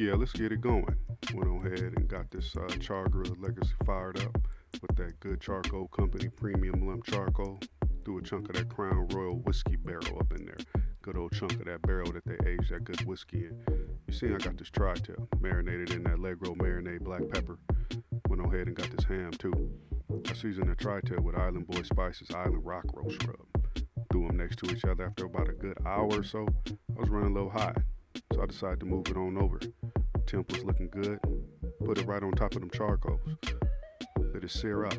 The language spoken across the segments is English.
Yeah, let's get it going. Went on ahead and got this char grill legacy fired up with that good charcoal company premium lump charcoal. Threw a chunk of that Crown Royal whiskey barrel up in there. Good old chunk of that barrel that they aged that good whiskey in. You see, I got this TriTip marinated in that Allegro Marinades Black Pepper. Went on ahead and got this ham too. I seasoned the TriTip with Island Boy Spices Island Rock Roast Rub. Threw them next to each other after about a good hour or so. I was running a little hot, so I decided to move it on over. Temp was looking good. Put it right on top of them charcoals. Let it sear up.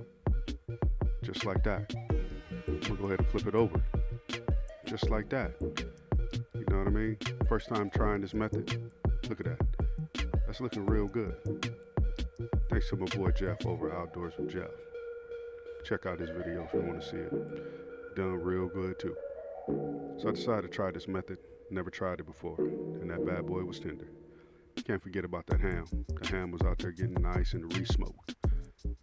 Just like that. I'm gonna go ahead and flip it over. Just like that. You know what I mean? First time trying this method. Look at that. That's looking real good. Thanks to my boy Jeff over at Outdoors with Jeff. Check out his video if you want to see it. Done real good too. So I decided to try this method. Never tried it before. And that bad boy was tender. Can't forget about that ham. The ham was out there getting nice and re-smoked.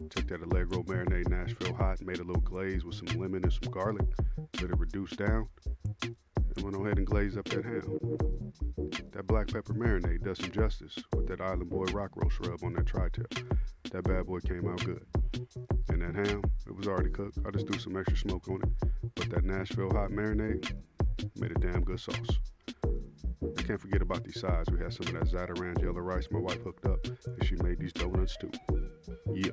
Took that Allegro Marinades Nashville Hot, made a little glaze with some lemon and some garlic, let it reduce down, and went on ahead and glazed up that ham. That black pepper marinade does some justice with that Island Boy rock roast rub on that tri-tip. That bad boy came out good. And that ham, it was already cooked. I just threw some extra smoke on it. But that Nashville Hot marinade made a damn good sauce. I can't forget about these sides. We had some of that Zatarain's yellow rice my wife hooked up, and she made these donuts too. Yeah.